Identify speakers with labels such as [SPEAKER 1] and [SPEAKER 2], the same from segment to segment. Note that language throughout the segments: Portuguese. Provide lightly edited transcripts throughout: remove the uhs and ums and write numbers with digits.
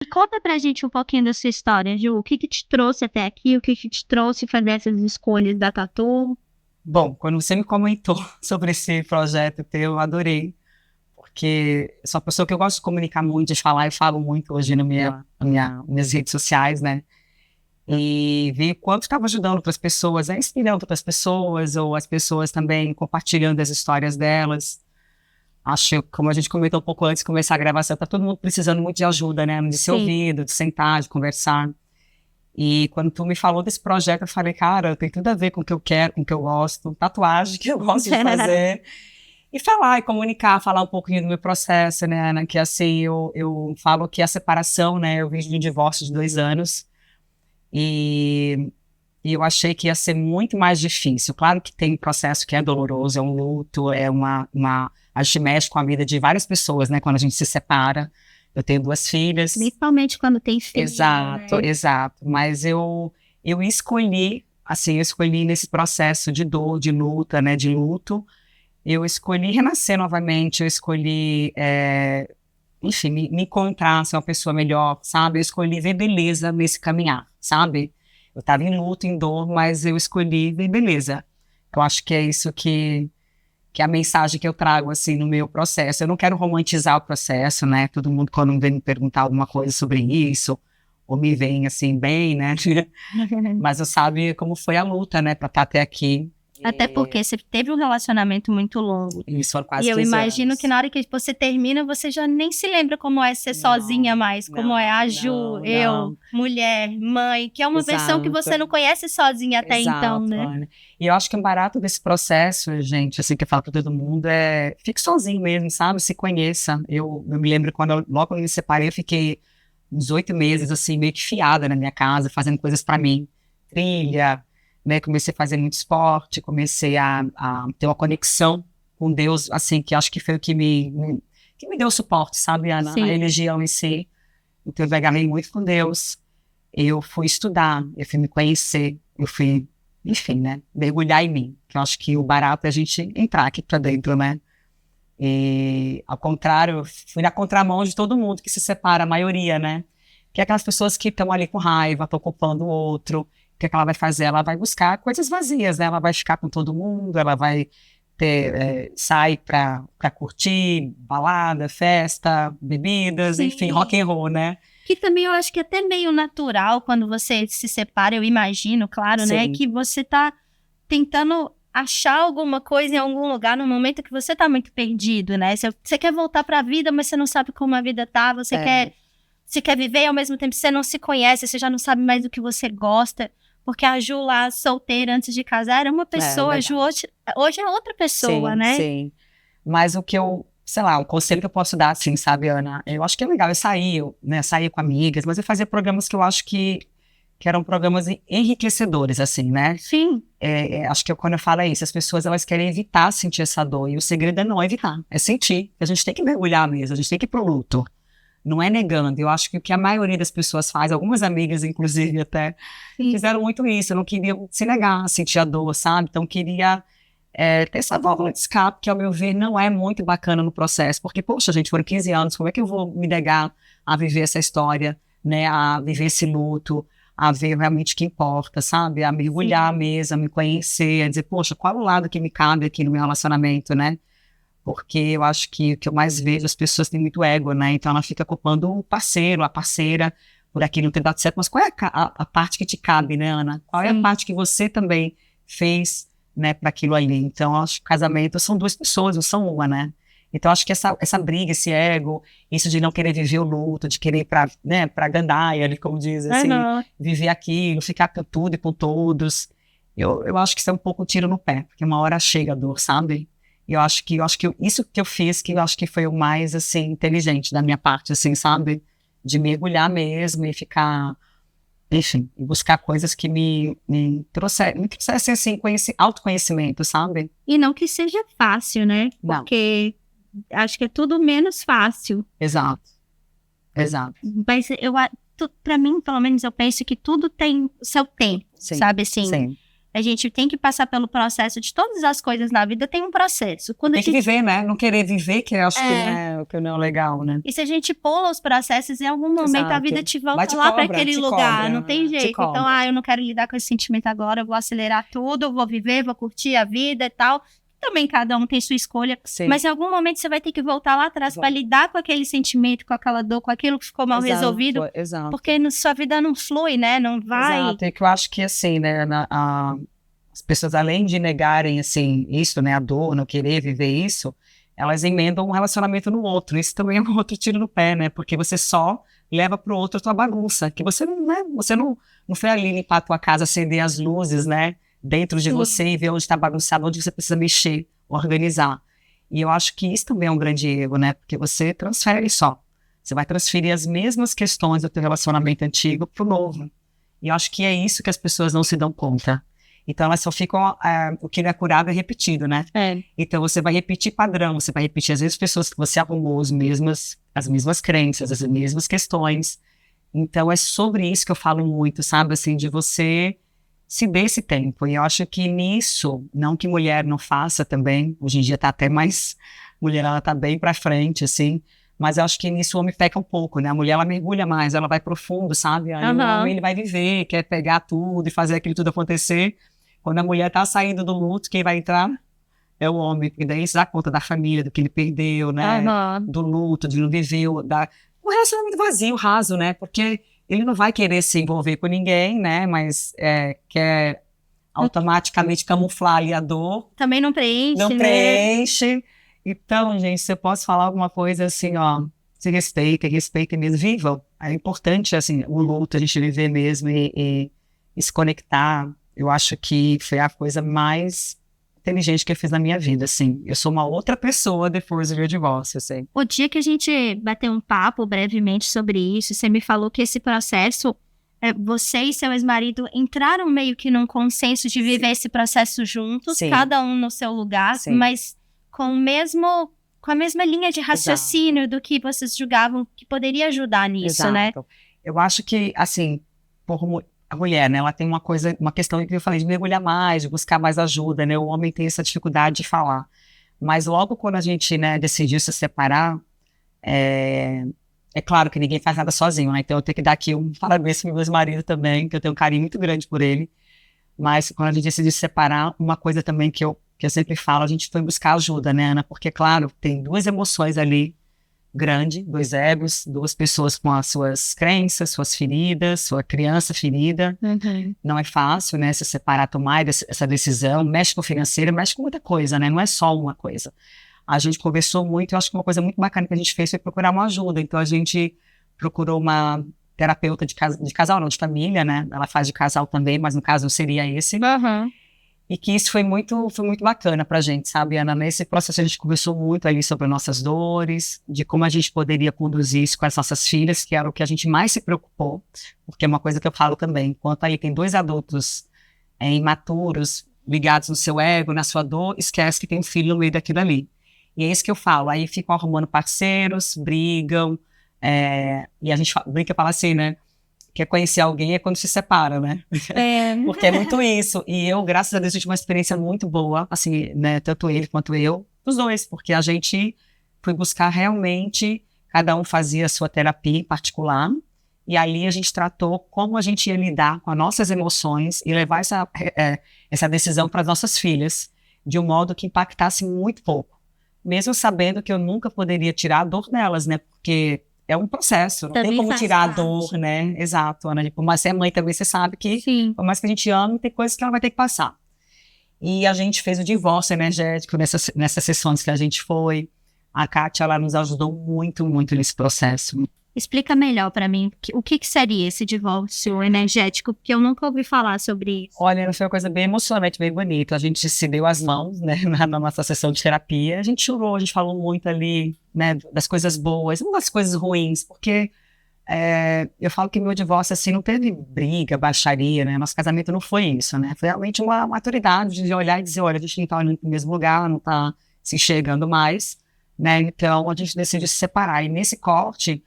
[SPEAKER 1] conta pra gente um pouquinho da sua história, Ju. O que te trouxe até aqui? O que te trouxe fazer essas escolhas da Tatu?
[SPEAKER 2] Bom, quando você me comentou sobre esse projeto teu, eu adorei, porque sou uma pessoa que eu gosto de comunicar muito, de falar, eu falo muito hoje minhas redes sociais, né? E vi quanto estava ajudando outras pessoas, inspirando outras pessoas, ou as pessoas também compartilhando as histórias delas. Acho, como a gente comentou um pouco antes de começar a gravação, tá todo mundo precisando muito de ajuda, né? De ser ouvido, de sentar, de conversar. E quando tu me falou desse projeto, eu falei, cara, tem tudo a ver com o que eu quero, com o que eu gosto, tatuagem que eu gosto de fazer. E falar e comunicar, falar um pouquinho do meu processo, né, Ana? Que assim, eu falo que a separação, né? Eu vim de um divórcio de 2 anos e eu achei que ia ser muito mais difícil. Claro que tem um processo que é doloroso, é um luto, a gente mexe com a vida de várias pessoas, né? Quando a gente se separa. Eu tenho 2 filhas.
[SPEAKER 1] Principalmente quando tem filho.
[SPEAKER 2] Exato, né? Exato. Mas eu escolhi, assim, eu escolhi nesse processo de dor, de luta, né? De luto. Eu escolhi renascer novamente, eu escolhi, enfim, me encontrar, ser uma pessoa melhor, sabe? Eu escolhi ver beleza nesse caminhar, sabe? Eu estava em luto, em dor, mas eu escolhi ver beleza. Eu acho que é isso que é a mensagem que eu trago, assim, no meu processo. Eu não quero romantizar o processo, né? Todo mundo, quando vem me perguntar alguma coisa sobre isso, ou me vem, assim, bem, né? Mas eu sabe como foi a luta, né? Pra estar até aqui.
[SPEAKER 1] Até porque você teve um relacionamento muito longo.
[SPEAKER 2] Isso, foram quase 15
[SPEAKER 1] anos. E eu imagino que na hora que você termina, você já nem se lembra como é ser sozinha mais. Como é a Ju, eu, mulher, mãe. Que é uma versão que você não conhece sozinha até então, né?
[SPEAKER 2] Ana. E eu acho que o barato desse processo, gente, assim, que eu falo pra todo mundo, fique sozinho mesmo, sabe? Se conheça. Eu me lembro quando logo quando eu me separei, eu fiquei uns 8 meses, assim, meio que fiada na minha casa, fazendo coisas pra mim. Trilha, né, comecei a fazer muito esporte, comecei a ter uma conexão com Deus, assim, que acho que foi o que me deu suporte, sabe, Ana?
[SPEAKER 1] Sim.
[SPEAKER 2] A religião em si. Então eu agarrei muito com Deus, eu fui estudar, eu fui me conhecer, eu fui, enfim, né, mergulhar em mim, que eu acho que o barato é a gente entrar aqui pra dentro, né? E, ao contrário, fui na contramão de todo mundo que se separa, a maioria, né? Que é aquelas pessoas que estão ali com raiva, estão culpando o outro. O que ela vai fazer? Ela vai buscar coisas vazias, né? Ela vai ficar com todo mundo, ela vai sair pra curtir, balada, festa, bebidas, sim, enfim, rock and roll, né?
[SPEAKER 1] Que também eu acho que é até meio natural quando você se separa, eu imagino, claro, sim, né? Que você tá tentando achar alguma coisa em algum lugar no momento que você tá muito perdido, né? Você quer voltar pra vida, mas você não sabe como a vida tá, você quer viver e ao mesmo tempo você não se conhece, você já não sabe mais do que você gosta. Porque a Ju lá, solteira, antes de casar, era uma pessoa, a Ju hoje é outra pessoa,
[SPEAKER 2] sim,
[SPEAKER 1] né?
[SPEAKER 2] Sim, mas o que eu, sei lá, o conselho que eu posso dar, assim, sabe, Ana? Eu acho que é legal, eu saía com amigas, mas eu fazia programas que eu acho que eram programas enriquecedores, assim, né?
[SPEAKER 1] Sim.
[SPEAKER 2] Acho que quando eu falo isso, as pessoas, elas querem evitar sentir essa dor, e o segredo é não evitar, é sentir. A gente tem que mergulhar mesmo, a gente tem que ir pro luto. Não é negando, eu acho que o que a maioria das pessoas faz, algumas amigas, inclusive, até, fizeram muito isso, não queriam se negar, sentir a dor, sabe? Então, queria ter essa válvula de escape, que, ao meu ver, não é muito bacana no processo, porque, poxa, gente, foram 15 anos, como é que eu vou me negar a viver essa história, né? A viver esse luto, a ver realmente o que importa, sabe? A mergulhar mesmo, a me conhecer, a dizer, poxa, qual é o lado que me cabe aqui no meu relacionamento, né? Porque eu acho que o que eu mais vejo, as pessoas têm muito ego, né? Então ela fica culpando o parceiro, a parceira, por aquilo não ter dado certo. Mas qual é a parte que te cabe, né, Ana? Qual é a parte que você também fez, né, para aquilo ali? Então, eu acho que casamento são 2 pessoas, não são uma, né? Então, acho que essa briga, esse ego, isso de não querer viver o luto, de querer ir pra gandaia, como diz, assim, viver aquilo, ficar com tudo e com todos. Eu acho que isso é um pouco um tiro no pé, porque uma hora chega a dor, sabe? Eu acho que isso que eu fiz, que eu acho que foi o mais, assim, inteligente da minha parte, assim, sabe? De mergulhar mesmo e ficar, enfim, buscar coisas que me trouxessem, assim, autoconhecimento, sabe?
[SPEAKER 1] E não que seja fácil, né?
[SPEAKER 2] Não.
[SPEAKER 1] Porque acho que é tudo menos fácil.
[SPEAKER 2] Exato.
[SPEAKER 1] Mas pra mim, pelo menos, eu penso que tudo tem o seu tempo, sabe? Assim, A gente tem que passar pelo processo de todas as coisas na vida, tem um processo. Quando
[SPEAKER 2] tem que viver, né? Não querer viver, que eu acho que não é legal, né?
[SPEAKER 1] E se a gente pula os processos, em algum momento a vida te volta lá para aquele lugar, não tem jeito. Então, eu não quero lidar com esse sentimento agora, eu vou acelerar tudo, vou viver, vou curtir a vida e tal. Também cada um tem sua escolha, mas em algum momento você vai ter que voltar lá atrás para lidar com aquele sentimento, com aquela dor, com aquilo que ficou mal resolvido, porque sua vida não flui, né? Não vai...
[SPEAKER 2] Exato, é que eu acho que assim, né, as pessoas além de negarem, assim, isso, né, a dor, não querer viver isso, elas emendam um relacionamento no outro, isso também é um outro tiro no pé, né, porque você só leva pro outro a tua bagunça, que você não, né, você não foi ali limpar a tua casa, acender as luzes, né, dentro de você e ver onde está bagunçado, onde você precisa mexer, organizar. E eu acho que isso também é um grande erro, né? Porque você transfere só. Você vai transferir as mesmas questões do teu relacionamento antigo pro novo. E eu acho que é isso que as pessoas não se dão conta. Então elas só ficam... o que não é curado é repetido, né? Então você vai repetir padrão, você vai repetir as mesmas pessoas que você arrumou, as mesmas crenças, as mesmas questões. Então é sobre isso que eu falo muito, sabe? Assim, de você... se dê esse tempo, e eu acho que nisso, não que mulher não faça também, hoje em dia tá até mais, mulher ela tá bem pra frente, assim, mas eu acho que nisso o homem peca um pouco, né, a mulher ela mergulha mais, ela vai profundo, sabe, aí o homem ele vai viver, quer pegar tudo e fazer aquilo tudo acontecer, quando a mulher tá saindo do luto, quem vai entrar é o homem, porque daí se dá conta da família, do que ele perdeu, né, do luto, de não viver, o relacionamento vazio, raso, né, porque ele não vai querer se envolver com ninguém, né? Mas quer automaticamente camuflar ali a dor.
[SPEAKER 1] Também não preenche,
[SPEAKER 2] Não preenche. Então, gente, se eu posso falar alguma coisa assim, ó, se respeitem mesmo, vivam. É importante, assim, o luto, a gente viver mesmo e se conectar. Eu acho que foi a coisa mais inteligente que eu fiz na minha vida, assim. Eu sou uma outra pessoa depois do meu divórcio, assim.
[SPEAKER 1] O dia que a gente bateu um papo brevemente sobre isso, você me falou que esse processo, você e seu ex-marido entraram meio que num consenso de viver esse processo juntos, cada um no seu lugar, mas com a mesma linha de raciocínio do que vocês julgavam que poderia ajudar nisso, né?
[SPEAKER 2] Eu acho que, assim, a mulher, né, ela tem uma questão que eu falei de mergulhar mais, de buscar mais ajuda, né, o homem tem essa dificuldade de falar, mas logo quando a gente, né, decidiu se separar, é claro que ninguém faz nada sozinho, né, então eu tenho que dar aqui um parabéns pro meu ex-marido também, que eu tenho um carinho muito grande por ele, mas quando a gente decidiu se separar, uma coisa também que eu sempre falo, a gente foi buscar ajuda, né, Ana, porque, claro, tem duas emoções ali, grande, dois egos, duas pessoas com as suas crenças, suas feridas, sua criança ferida. Não é fácil, né, se separar, tomar essa decisão, mexe com o financeiro, mexe com muita coisa, né, não é só uma coisa. A gente conversou muito, eu acho que uma coisa muito bacana que a gente fez foi procurar uma ajuda, então a gente procurou uma terapeuta de casal, não, de família, né, ela faz de casal também, mas no caso seria esse. E que isso foi muito bacana pra gente, sabe, Ana? Nesse processo a gente conversou muito ali sobre nossas dores, de como a gente poderia conduzir isso com as nossas filhas, que era o que a gente mais se preocupou, porque é uma coisa que eu falo também, enquanto aí tem dois adultos imaturos, ligados no seu ego, na sua dor, esquece que tem um filho no meio daquilo ali. E é isso que eu falo, aí ficam arrumando parceiros, brigam, e a gente brinca e fala assim, né? Quer conhecer alguém é quando se separa, né? Porque é muito isso. E eu, graças a Deus, tive uma experiência muito boa, assim, né? Tanto ele quanto eu, os dois, porque a gente foi buscar realmente, cada um fazia a sua terapia em particular, e ali a gente tratou como a gente ia lidar com as nossas emoções e levar essa decisão para as nossas filhas, de um modo que impactasse muito pouco. Mesmo sabendo que eu nunca poderia tirar a dor delas, né? Porque é um processo, não tem como tirar a dor, né? Exato, Ana. Tipo, mas você é mãe também, você sabe que, por mais que a gente ame, tem coisas que ela vai ter que passar. E a gente fez o divórcio energético nessas sessões que a gente foi. A Kátia, ela nos ajudou muito, muito nesse processo.
[SPEAKER 1] Explica melhor para mim o que seria esse divórcio energético, porque eu nunca ouvi falar sobre isso.
[SPEAKER 2] Olha, foi uma coisa bem emocionante, bem bonita. A gente se deu as mãos, né, na nossa sessão de terapia. A gente chorou, a gente falou muito ali, né, das coisas boas, não das coisas ruins, porque eu falo que meu divórcio, assim, não teve briga, baixaria, né, nosso casamento não foi isso, né, foi realmente uma maturidade de olhar e dizer, olha, a gente não tá olhando pro mesmo lugar, não tá se enxergando mais, né, então a gente decidiu se separar. E nesse corte,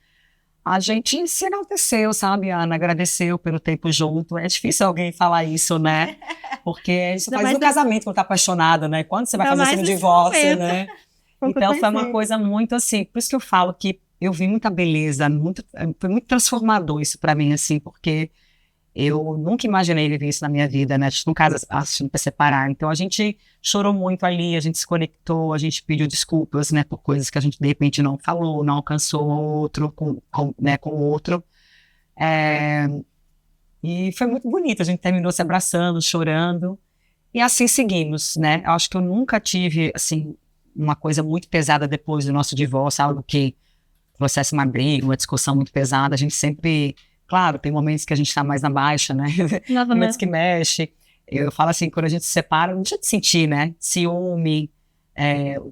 [SPEAKER 2] a gente se enalteceu, sabe, Ana? Agradeceu pelo tempo junto. É difícil alguém falar isso, né? Porque isso faz no casamento quando tá apaixonado, né? Quando você vai fazer assim no divórcio, né? Então foi uma coisa muito assim, por isso que eu falo que eu vi muita beleza, foi muito transformador isso pra mim, assim, porque eu nunca imaginei viver isso na minha vida, né? A gente nunca assistindo pra separar. Então a gente chorou muito ali, a gente se conectou, a gente pediu desculpas, né? Por coisas que a gente de repente não falou, não alcançou o outro, com o outro. E foi muito bonito, a gente terminou se abraçando, chorando. E assim seguimos, né? Eu acho que eu nunca tive, assim, uma coisa muito pesada depois do nosso divórcio, algo que trouxesse uma briga, uma discussão muito pesada. A gente sempre, claro, tem momentos que a gente está mais na baixa, né? Momentos que mexe. Eu falo assim, quando a gente se separa, não deixa de sentir, né? Ciúme,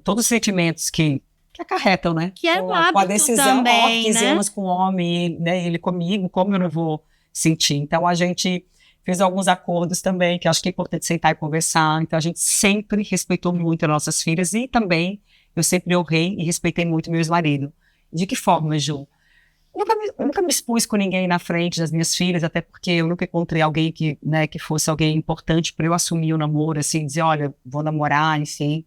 [SPEAKER 2] todos os sentimentos que acarretam, né?
[SPEAKER 1] Que é um hábito com a decisão, também,
[SPEAKER 2] 15 anos com o homem, né? Ele comigo, como eu não vou sentir? Então a gente fez alguns acordos também, que eu acho que é importante sentar e conversar. Então a gente sempre respeitou muito as nossas filhas e também eu sempre honrei e respeitei muito meu ex-marido. De que forma, Ju? Eu nunca me expus com ninguém na frente das minhas filhas, até porque eu nunca encontrei alguém que fosse alguém importante para eu assumir o namoro, assim, dizer, olha, vou namorar, enfim.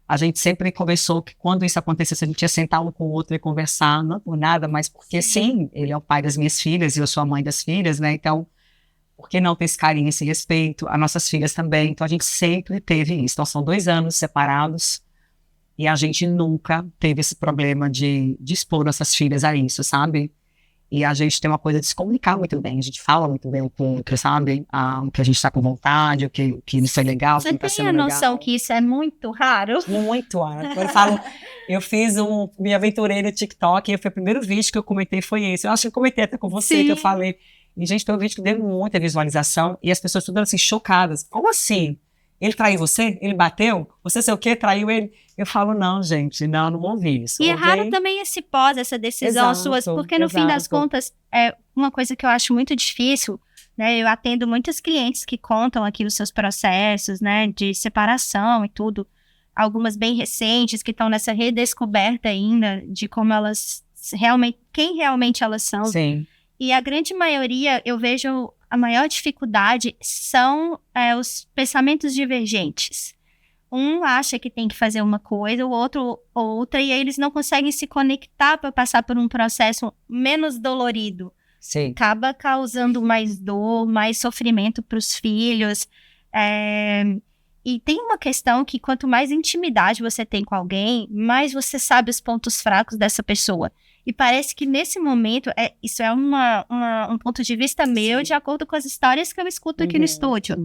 [SPEAKER 2] A gente sempre conversou que quando isso acontecesse, a gente ia sentar um com o outro e conversar, não por nada, mas porque sim, ele é o pai das minhas filhas e eu sou a mãe das filhas, né? Então, por que não ter esse carinho, esse respeito? As nossas filhas também. Então, a gente sempre teve isso. Então, são 2 anos separados e a gente nunca teve esse problema de expor nossas filhas a isso, sabe? E a gente tem uma coisa de se comunicar muito bem. A gente fala muito bem um com o outro, sabe? O que a gente está com vontade, o que isso é legal, o que não está sendo legal.
[SPEAKER 1] Você tem a noção que isso é muito raro?
[SPEAKER 2] Muito raro. Quando eu falo, me aventurei no TikTok e foi o primeiro vídeo que eu comentei foi esse. Eu acho que eu comentei até com você,
[SPEAKER 1] Sim.
[SPEAKER 2] que eu falei. E, gente, foi um vídeo que deu muita visualização e as pessoas todas assim, chocadas. Como assim? Ele traiu você? Ele bateu? Você sei o quê? Traiu ele? Eu falo, não, gente, não ouvi isso.
[SPEAKER 1] E é raro também esse pós, essa decisão suas, porque no fim das contas, é uma coisa que eu acho muito difícil, né? Eu atendo muitos clientes que contam aqui os seus processos, né? De separação e tudo. Algumas bem recentes, que estão nessa redescoberta ainda de como elas quem realmente elas são.
[SPEAKER 2] Sim.
[SPEAKER 1] E a grande maioria, eu vejo, a maior dificuldade são os pensamentos divergentes. Um acha que tem que fazer uma coisa, o outro outra, e aí eles não conseguem se conectar para passar por um processo menos dolorido.
[SPEAKER 2] Sim.
[SPEAKER 1] Acaba causando mais dor, mais sofrimento para os filhos. E tem uma questão que quanto mais intimidade você tem com alguém, mais você sabe os pontos fracos dessa pessoa. E parece que nesse momento, isso é um ponto de vista meu, sim, de acordo com as histórias que eu escuto aqui no estúdio.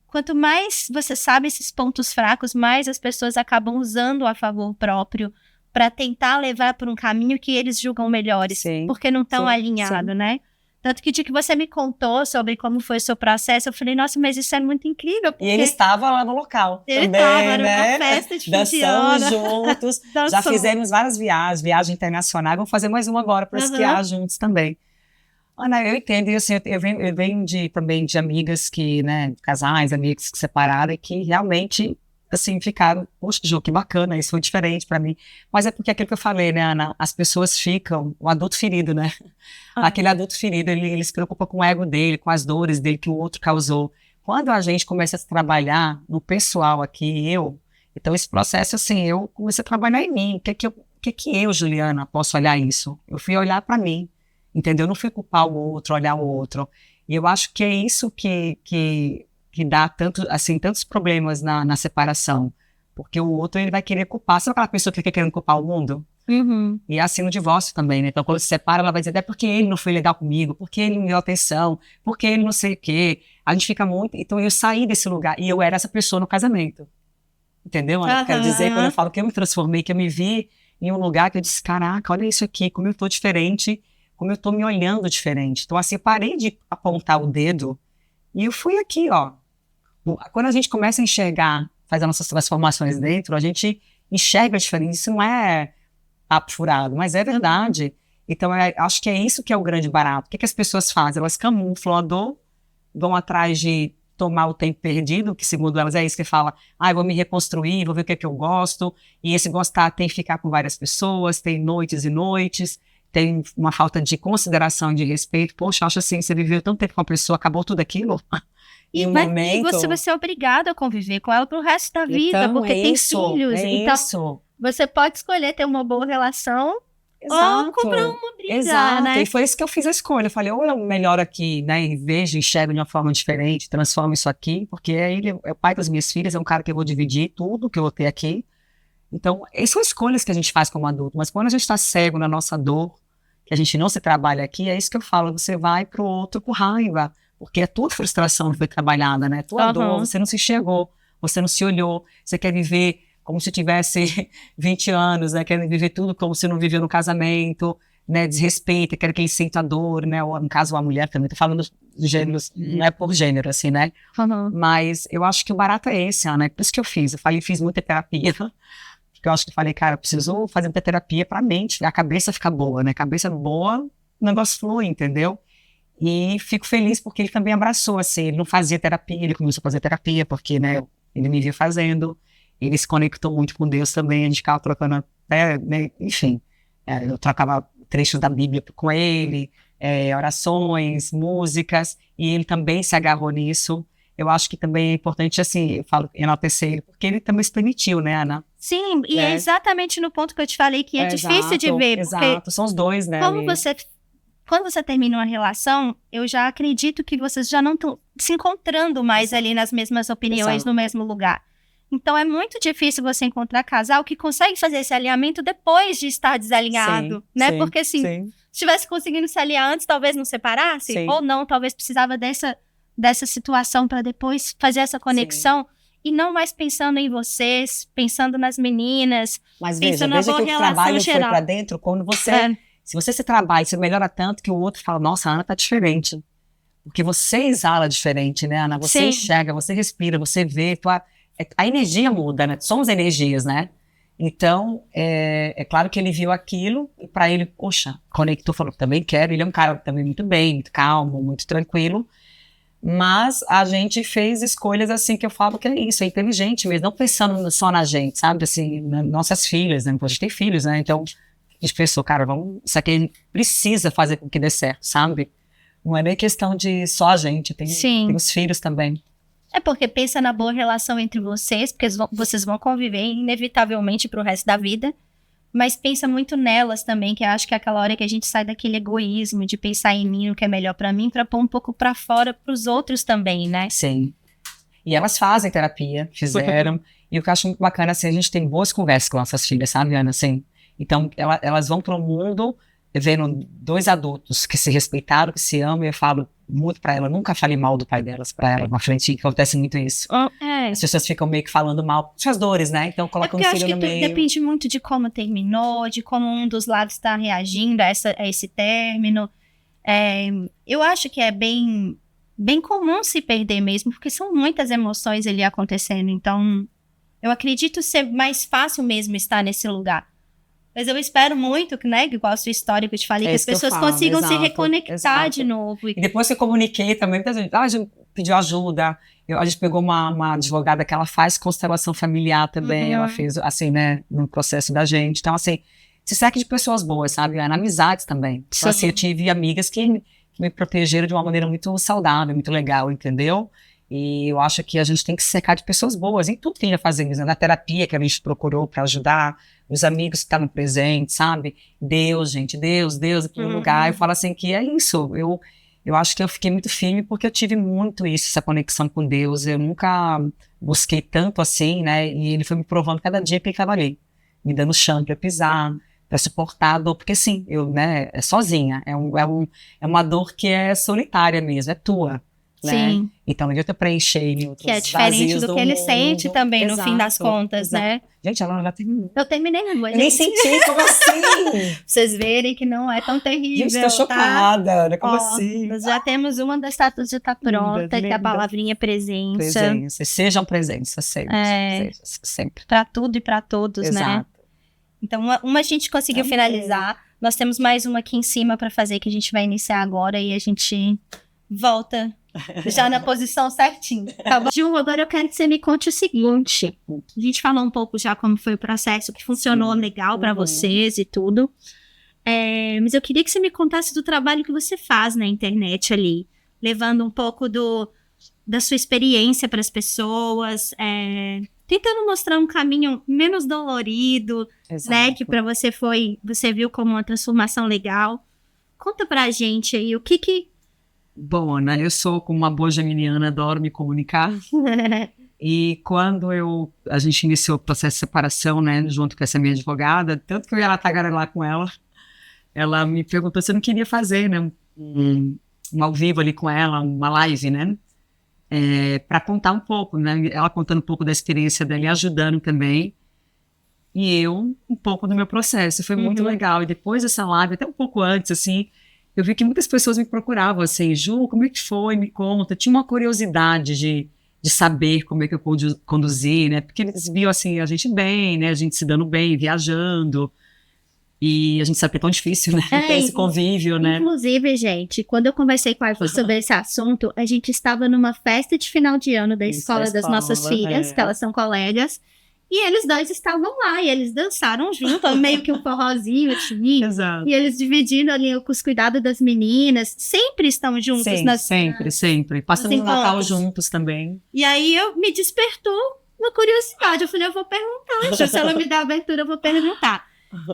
[SPEAKER 1] Quanto mais você sabe esses pontos fracos, mais as pessoas acabam usando a favor próprio para tentar levar por um caminho que eles julgam melhores, sim, porque não estão alinhados, né? Tanto que o dia que você me contou sobre como foi o seu processo, eu falei, nossa, mas isso é muito incrível. Porque...
[SPEAKER 2] E ele estava lá no local
[SPEAKER 1] ele
[SPEAKER 2] também,
[SPEAKER 1] estava
[SPEAKER 2] né?
[SPEAKER 1] numa festa de
[SPEAKER 2] dançamos juntos, já fizemos várias viagem internacional, vamos fazer mais uma agora para esquiar juntos também. Ana, eu entendo, e assim, eu venho também de amigas que, né, casais, amigos que separaram e que realmente, assim, ficaram, poxa, Ju, que bacana, isso foi diferente pra mim. Mas é porque aquilo que eu falei, né, Ana, as pessoas ficam, o adulto ferido, né? Aquele adulto ferido, ele se preocupa com o ego dele, com as dores dele que o outro causou. Quando a gente começa a trabalhar no pessoal aqui, então esse processo, assim, eu comecei a trabalhar em mim. O que eu, Juliana, posso olhar isso? Eu fui olhar pra mim. Entendeu? Eu não fui culpar o outro, olhar o outro. E eu acho que é isso que dá tantos problemas na separação. Porque o outro, ele vai querer culpar. Sabe aquela pessoa que fica querendo culpar o mundo?
[SPEAKER 1] Uhum.
[SPEAKER 2] E é assim no divórcio também, né? Então, quando se separa, ela vai dizer, até porque ele não foi legal comigo, porque ele não me deu atenção, porque ele não sei o quê. A gente fica muito... Então, eu saí desse lugar e eu era essa pessoa no casamento. Entendeu? Eu quero dizer, quando eu falo que eu me transformei, que eu me vi em um lugar que eu disse, caraca, olha isso aqui, como eu tô diferente, como eu tô me olhando diferente. Então, assim, eu parei de apontar o dedo e eu fui aqui, ó. Quando a gente começa a enxergar, faz as nossas transformações dentro, a gente enxerga a diferença. Isso não é papo furado, mas é verdade. Então, acho que é isso que é o grande barato. O que as pessoas fazem? Elas camuflam a dor, vão atrás de tomar o tempo perdido, que segundo elas é isso que fala, eu vou me reconstruir, vou ver o que é que eu gosto, e esse gostar tem que ficar com várias pessoas, tem noites e noites, tem uma falta de consideração, de respeito. Poxa, acho assim, você viveu tanto tempo com uma pessoa, acabou tudo aquilo?
[SPEAKER 1] E você vai ser obrigado a conviver com ela pro resto da vida,
[SPEAKER 2] então,
[SPEAKER 1] porque tem filhos. Então, você pode escolher ter uma boa relação ou comprar uma briga,
[SPEAKER 2] exato.
[SPEAKER 1] né?
[SPEAKER 2] E foi isso que eu fiz a escolha. Eu falei, ou eu melhoro aqui, né, e vejo, enxergo de uma forma diferente, transformo isso aqui, porque ele é o pai das minhas filhas, é um cara que eu vou dividir tudo que eu vou ter aqui. Então, essas são escolhas que a gente faz como adulto, mas quando a gente está cego na nossa dor, que a gente não se trabalha aqui, é isso que eu falo, você vai pro outro com raiva, porque é tua frustração que foi trabalhada, né? Tua dor, você não se enxergou, você não se olhou, você quer viver como se tivesse 20 anos, né? Quer viver tudo como se não viveu no casamento, né? Desrespeita, quer que ele sinta a dor, né? Ou, no caso, a mulher também, tô falando de gêneros, não é por gênero, assim, né? Mas eu acho que o barato é esse, Ana, é por isso que eu fiz. Eu falei, fiz muita terapia, porque eu acho que falei, cara, eu preciso fazer muita terapia pra mente, a cabeça ficar boa, né? Cabeça boa, o negócio flui, entendeu? E fico feliz porque ele também abraçou, assim, ele não fazia terapia, ele começou a fazer terapia, porque, né, ele me via fazendo, ele se conectou muito com Deus também, a gente ficava trocando até, né, enfim, eu trocava trechos da Bíblia com ele, orações, músicas, e ele também se agarrou nisso. Eu acho que também é importante, assim, eu falo enaltecer ele, porque ele também se permitiu, né, Ana?
[SPEAKER 1] Sim, e é exatamente no ponto que eu te falei, que é difícil de ver,
[SPEAKER 2] porque são os dois, né?
[SPEAKER 1] Quando você termina uma relação, eu já acredito que vocês já não estão se encontrando mais ali nas mesmas opiniões, no mesmo lugar. Então, é muito difícil você encontrar casal que consegue fazer esse alinhamento depois de estar desalinhado, né? Porque, assim, se tivesse conseguindo se alinhar antes, talvez não separasse, ou não, talvez precisava dessa situação para depois fazer essa conexão. E não mais pensando em vocês, pensando nas meninas,
[SPEAKER 2] mas
[SPEAKER 1] pensando
[SPEAKER 2] veja
[SPEAKER 1] na boa
[SPEAKER 2] que o
[SPEAKER 1] relação
[SPEAKER 2] trabalho
[SPEAKER 1] geral.
[SPEAKER 2] Foi para dentro quando você... Se você se trabalha, você melhora tanto que o outro fala, nossa, a Ana tá diferente. Porque você exala diferente, né, Ana? Você enxerga, você respira, você vê. A energia muda, né? Somos energias, né? Então, é claro que ele viu aquilo e para ele, poxa, conectou, falou, também quero. Ele é um cara também muito bem, muito calmo, muito tranquilo. Mas a gente fez escolhas assim que eu falo que é isso, é inteligente mesmo, não pensando só na gente, sabe? Assim, nas nossas filhas, né? A gente tem filhos, né? Então, a gente pensou, cara, isso aqui precisa fazer com que dê certo, sabe? Não é nem questão de só a gente, tem os filhos também.
[SPEAKER 1] É porque pensa na boa relação entre vocês, porque vocês vão conviver inevitavelmente pro resto da vida, mas pensa muito nelas também, que eu acho que é aquela hora que a gente sai daquele egoísmo de pensar em mim, o que é melhor pra mim, pra pôr um pouco pra fora pros outros também, né?
[SPEAKER 2] Sim. E elas fazem terapia, fizeram, e o que eu acho muito bacana, assim, a gente tem boas conversas com nossas filhas, sabe, Ana, assim? Então, elas vão para o mundo vendo dois adultos que se respeitaram, que se amam, e eu falo muito para ela, nunca fale mal do pai delas para ela, na frente, que acontece muito isso. As pessoas ficam meio que falando mal, suas dores, né? Então, coloca um filho no meio.
[SPEAKER 1] Depende muito de como terminou, de como um dos lados está reagindo a esse término. Eu acho que é bem comum se perder mesmo, porque são muitas emoções ali acontecendo. Então, eu acredito ser mais fácil mesmo estar nesse lugar. Mas eu espero muito, né, igual a sua história que eu te falei, que as pessoas consigam se reconectar de novo.
[SPEAKER 2] E depois que eu comuniquei também, muita gente, a gente pediu ajuda, a gente pegou uma advogada que ela faz constelação familiar também, ela fez, assim, né, no processo da gente. Então, assim, se cerca de pessoas boas, sabe, Ana? Amizades também. Então, assim, eu tive amigas que me protegeram de uma maneira muito saudável, muito legal, entendeu? E eu acho que a gente tem que se cercar de pessoas boas, em tudo que a gente vai fazer, né? Na terapia que a gente procurou para ajudar, os amigos que estavam presentes, sabe? Deus, gente, Deus, em primeiro lugar. Eu falo assim que é isso. Eu acho que eu fiquei muito firme porque eu tive muito isso, essa conexão com Deus. Eu nunca busquei tanto assim, né? E ele foi me provando cada dia que ele estava ali, me dando chão para pisar, para suportar a dor, porque sim, eu, né, é sozinha. É uma dor que é solitária mesmo, é tua. Né?
[SPEAKER 1] Sim.
[SPEAKER 2] Então não adianta preencher em outros
[SPEAKER 1] que é diferente do que ele sente também, no fim das contas, né?
[SPEAKER 2] Gente, ela já terminou.
[SPEAKER 1] Eu terminei a noite.
[SPEAKER 2] Nem senti, como assim?
[SPEAKER 1] Vocês verem que não é tão terrível.
[SPEAKER 2] Gente, tô chocada, né? Como assim?
[SPEAKER 1] Nós já temos uma das estátuas já tá pronta, que é a palavrinha presença.
[SPEAKER 2] Sejam presença, sempre. Sempre.
[SPEAKER 1] Pra tudo e pra todos, né? Então, uma a gente conseguiu finalizar. Nós temos mais uma aqui em cima pra fazer, que a gente vai iniciar agora, e a gente volta já na posição certinha. Tá bom? Ju, agora eu quero que você me conte o seguinte. A gente falou um pouco já como foi o processo, que funcionou legal pra vocês e tudo. Mas eu queria que você me contasse do trabalho que você faz na internet ali. Levando um pouco da sua experiência para as pessoas, tentando mostrar um caminho menos dolorido, né? Que para você você viu como uma transformação legal. Conta pra gente aí o que...
[SPEAKER 2] Bom, Ana, eu sou como uma boa geminiana, adoro me comunicar. E quando a gente iniciou o processo de separação, né, junto com essa minha advogada, tanto que eu ia lá tagarelar com ela, ela me perguntou se eu não queria fazer, né, um ao vivo ali com ela, uma live, né, para contar um pouco, né, ela contando um pouco da experiência dela e ajudando também, e eu um pouco do meu processo. Foi muito legal. E depois dessa live, até um pouco antes, assim, eu vi que muitas pessoas me procuravam, assim, Ju, como é que foi? Me conta. Tinha uma curiosidade de saber como é que eu conduzi, né? Porque eles viam, assim, a gente bem, né? A gente se dando bem, viajando. E a gente sabe que é tão difícil, né? Ter esse convívio, né?
[SPEAKER 1] Inclusive, gente, quando eu conversei com a Arthur sobre esse assunto, a gente estava numa festa de final de ano da escola das nossas filhas, que elas são colegas. E eles dois estavam lá, e eles dançaram junto, meio que um forrozinho, assim.
[SPEAKER 2] Exato.
[SPEAKER 1] E eles dividindo ali com os cuidados das meninas. Sempre estão juntos.
[SPEAKER 2] Sempre. Passando o Natal juntos também.
[SPEAKER 1] E aí me despertou uma curiosidade. Eu falei, eu vou perguntar. Se ela me dá abertura, eu vou perguntar.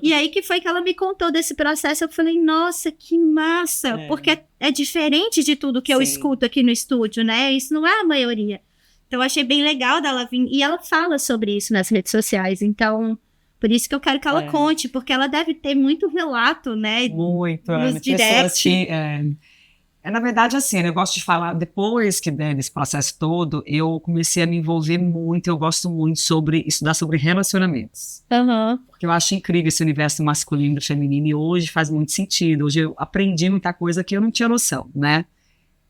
[SPEAKER 1] E aí que foi que ela me contou desse processo. Eu falei, nossa, que massa. Porque é diferente de tudo que eu escuto aqui no estúdio, né? Isso não é a maioria. Então, eu achei bem legal dela vir. E ela fala sobre isso nas redes sociais. Então, por isso que eu quero que ela conte. Porque ela deve ter muito relato, né?
[SPEAKER 2] Muito.
[SPEAKER 1] Nos directs.
[SPEAKER 2] Na verdade, assim, eu gosto de falar... Depois desse processo todo, eu comecei a me envolver muito. Eu gosto muito de estudar sobre relacionamentos. Porque eu acho incrível esse universo masculino e feminino. E hoje faz muito sentido. Hoje eu aprendi muita coisa que eu não tinha noção, né?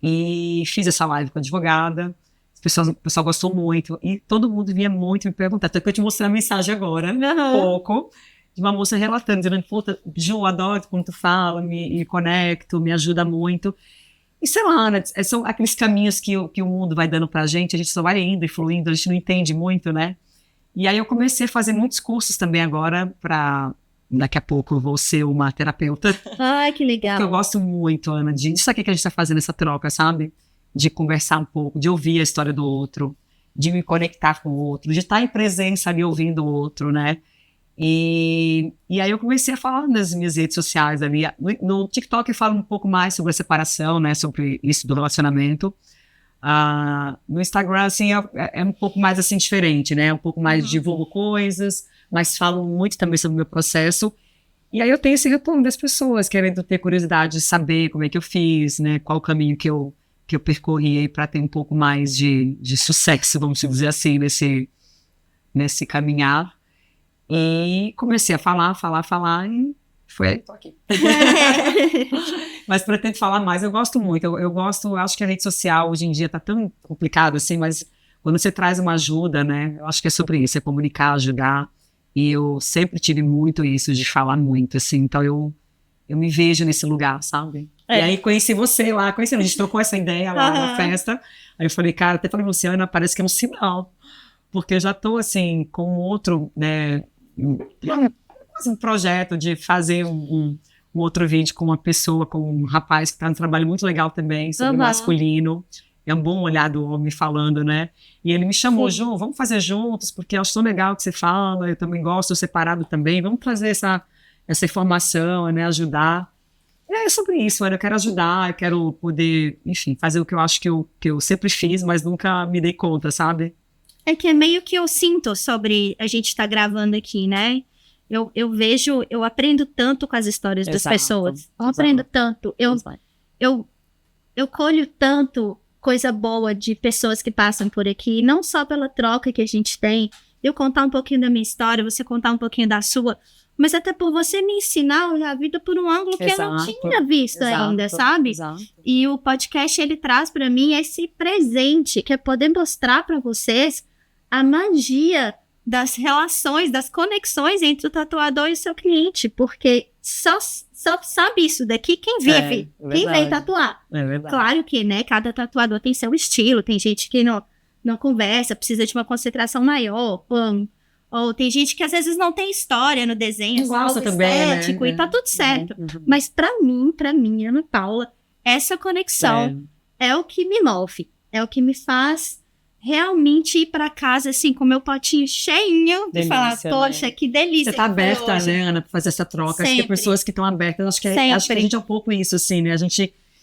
[SPEAKER 2] E fiz essa live com a advogada. O pessoal gostou muito, e todo mundo vinha muito me perguntar. Até que eu te mostrei a mensagem agora, pouco, de uma moça relatando, dizendo, puta, Ju, adoro quando tu fala, me conecto, me ajuda muito. E sei lá, né, são aqueles caminhos que o mundo vai dando pra gente, a gente só vai indo e fluindo, a gente não entende muito, né? E aí eu comecei a fazer muitos cursos também agora, daqui a pouco eu vou ser uma terapeuta.
[SPEAKER 1] Ai, que legal.
[SPEAKER 2] Porque eu gosto muito, Ana, disso aqui que a gente tá fazendo essa troca, sabe? De conversar um pouco, de ouvir a história do outro, de me conectar com o outro, de estar em presença ali ouvindo o outro, né? E aí eu comecei a falar nas minhas redes sociais ali. No TikTok eu falo um pouco mais sobre a separação, né? Sobre isso do relacionamento. No Instagram, assim, é um pouco mais, assim, diferente, né? Um pouco mais divulgo coisas, mas falo muito também sobre o meu processo. E aí eu tenho esse retorno das pessoas querendo ter curiosidade de saber como é que eu fiz, né? Qual o caminho que eu percorri aí para ter um pouco mais de sucesso, vamos dizer assim, nesse caminhar. E comecei a falar, e foi aí, tô aqui. Mas pretendo falar mais, eu gosto muito, eu gosto, acho que a rede social hoje em dia tá tão complicado assim, mas quando você traz uma ajuda, né, eu acho que é sobre isso, é comunicar, ajudar, e eu sempre tive muito isso, de falar muito, assim, então eu me vejo nesse lugar, sabe? E aí conheci você lá, a gente trocou essa ideia lá na festa. Aí eu falei, cara, até falei, Luciana, parece que é um sinal. Porque eu já tô, assim, com outro, né, um projeto de fazer um outro vídeo com uma pessoa, com um rapaz que tá num trabalho muito legal também, sobre masculino. É um bom olhar do homem falando, né? E ele me chamou, Ju, vamos fazer juntos, porque eu acho tão legal que você fala, eu também gosto, separado também, vamos trazer essa informação, né, ajudar. É sobre isso, eu quero ajudar, eu quero poder, enfim, fazer o que eu acho que eu sempre fiz, mas nunca me dei conta, sabe?
[SPEAKER 1] É que é meio que eu sinto sobre a gente estar gravando aqui, né? Eu vejo, eu aprendo tanto com as histórias das pessoas. Eu aprendo tanto. Eu colho tanto coisa boa de pessoas que passam por aqui, não só pela troca que a gente tem, eu contar um pouquinho da minha história, você contar um pouquinho da sua, mas até por você me ensinar a olhar a vida por um ângulo que eu não tinha visto ainda, sabe? E o podcast, ele traz para mim esse presente, que é poder mostrar para vocês a magia das relações, das conexões entre o tatuador e o seu cliente, porque só sabe isso daqui quem vive, quem vem tatuar.
[SPEAKER 2] É verdade.
[SPEAKER 1] Claro que, né, cada tatuador tem seu estilo, tem gente que não conversa, precisa de uma concentração maior, ou tem gente que às vezes não tem história no desenho,
[SPEAKER 2] é algo estético,
[SPEAKER 1] né? E tá tudo certo. Mas pra mim, Ana Paula, essa conexão é o que me move. É o que me faz realmente ir para casa, assim, com meu potinho cheinho, de falar, poxa, que delícia.
[SPEAKER 2] Você tá aberta, né, Ana, pra fazer essa troca. Sempre. Acho que pessoas que estão abertas, acho que a gente é um pouco isso, assim, né?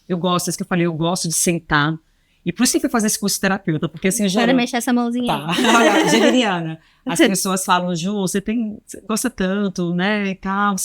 [SPEAKER 2] Eu gosto, isso que eu falei, eu gosto de sentar. E por isso que eu fazer esse curso de terapeuta, porque assim, já...
[SPEAKER 1] Para mexer essa mãozinha.
[SPEAKER 2] Tá, olha, geminiana. As pessoas falam, Ju, você gosta tanto, né, e tal,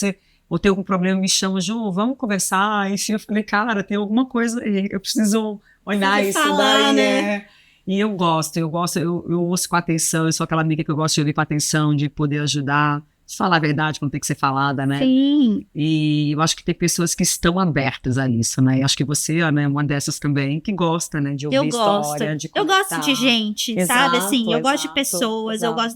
[SPEAKER 2] ou tem algum problema, me chama, Ju, vamos conversar. E eu falei, cara, tem alguma coisa, eu preciso olhar isso daí, né? E eu ouço com atenção, eu sou aquela amiga que eu gosto de ouvir com atenção, de poder ajudar, de falar a verdade quando tem que ser falada, né?
[SPEAKER 1] Sim.
[SPEAKER 2] E eu acho que tem pessoas que estão abertas a isso, né? E acho que você, Ana, é uma dessas também, que gosta, né? De ouvir história, de conectar.
[SPEAKER 1] Eu gosto de gente, sabe? Assim, eu gosto de pessoas, eu gosto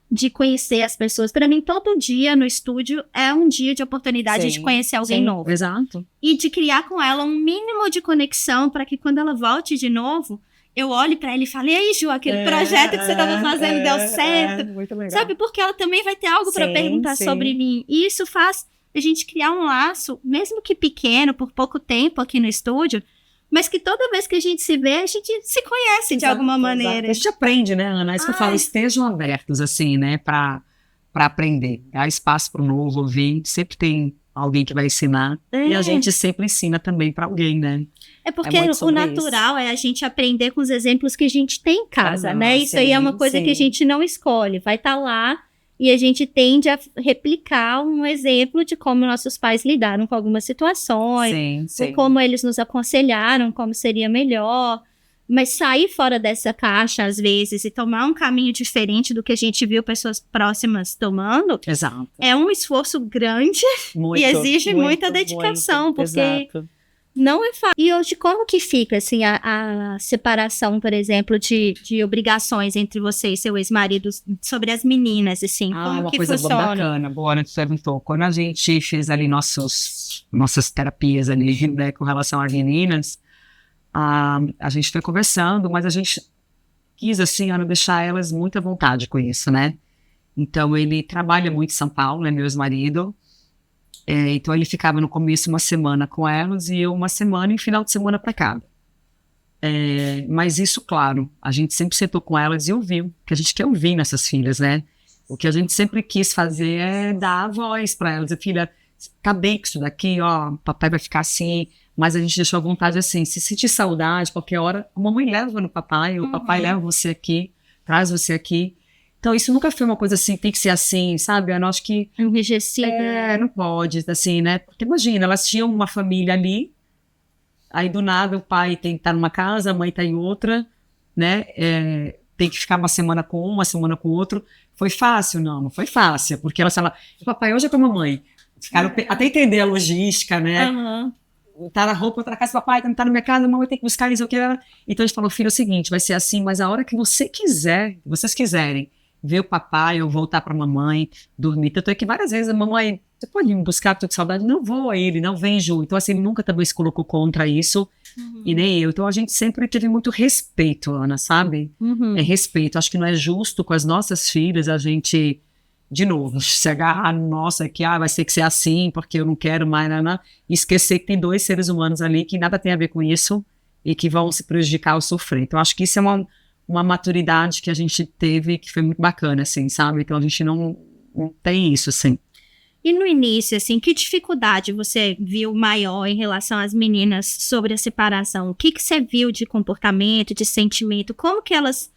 [SPEAKER 1] de conhecer as pessoas. Para mim, todo dia no estúdio é um dia de oportunidade de conhecer alguém novo.
[SPEAKER 2] Exato.
[SPEAKER 1] E de criar com ela um mínimo de conexão para que quando ela volte de novo, eu olho pra ela e falo, e aí, Ju, aquele projeto que você tava fazendo deu certo.
[SPEAKER 2] Muito legal.
[SPEAKER 1] Sabe, porque ela também vai ter algo pra perguntar sobre mim. E isso faz a gente criar um laço, mesmo que pequeno, por pouco tempo aqui no estúdio, mas que toda vez que a gente se vê, a gente se conhece de alguma maneira.
[SPEAKER 2] A gente aprende, né, Ana? É isso que eu falo, estejam abertos, assim, né, pra aprender. Há espaço pro novo, ouvir, sempre tem alguém que vai ensinar. E a gente sempre ensina também pra alguém, né?
[SPEAKER 1] É porque o natural é a gente aprender com os exemplos que a gente tem em casa, né? Isso aí é uma coisa que a gente não escolhe. Vai estar lá e a gente tende a replicar um exemplo de como nossos pais lidaram com algumas situações, ou como eles nos aconselharam, como seria melhor. Mas sair fora dessa caixa, às vezes, e tomar um caminho diferente do que a gente viu pessoas próximas tomando, é um esforço grande e exige muita dedicação, porque não é fácil. E hoje, como que fica, assim, a separação, por exemplo, de obrigações entre você e seu ex-marido sobre as meninas, assim? Como que funciona?
[SPEAKER 2] Uma coisa bacana, boa, né, tu perguntou. Quando a gente fez ali nossas terapias ali, né, com relação às meninas, a gente foi conversando, mas a gente quis, assim, Ana, deixar elas muito à vontade com isso, né? Então, ele trabalha muito em São Paulo, né, meu ex-marido. Então, ele ficava no começo uma semana com elas e eu uma semana e final de semana para cá. Mas isso, claro, a gente sempre sentou com elas e ouviu, que a gente quer ouvir nessas filhas, né? O que a gente sempre quis fazer é dar a voz para elas. Filha, tá bem com isso daqui, ó, papai vai ficar assim, mas a gente deixou à vontade assim, se sentir saudade, qualquer hora, a mamãe leva no papai, o papai leva você aqui, traz você aqui. Então, isso nunca foi uma coisa assim, tem que ser assim, sabe? Eu acho que...
[SPEAKER 1] Enrijecida.
[SPEAKER 2] Não pode, assim, né? Porque imagina, elas tinham uma família ali, aí do nada o pai tem que estar numa casa, a mãe está em outra, né? Tem que ficar uma semana com um, uma semana com o outro. Foi fácil? Não foi fácil, porque elas falam, papai, hoje é com a mamãe. Ficaram até entender a logística, né? Tá na roupa, outra casa, papai, não tá na minha casa, a mamãe tem que buscar isso, o que. Então a gente falou, filho, é o seguinte, vai ser assim, mas a hora que vocês quiserem, ver o papai ou voltar pra mamãe, dormir. Tanto é que várias vezes a mamãe, você pode me buscar, tô com saudade? Não vou a ele, não vem, Ju. Então assim, ele nunca também se colocou contra isso, e nem eu. Então a gente sempre teve muito respeito, Ana, sabe? Respeito. Acho que não é justo com as nossas filhas a gente, de novo, se agarrar no nosso aqui, vai ter que ser assim, porque eu não quero mais, e esquecer que tem dois seres humanos ali que nada tem a ver com isso e que vão se prejudicar ou sofrer. Então acho que isso é uma maturidade que a gente teve que foi muito bacana, assim, sabe? Então a gente não tem isso, assim.
[SPEAKER 1] E no início, assim, que dificuldade você viu maior em relação às meninas sobre a separação? O que você viu de comportamento, de sentimento? Como que elas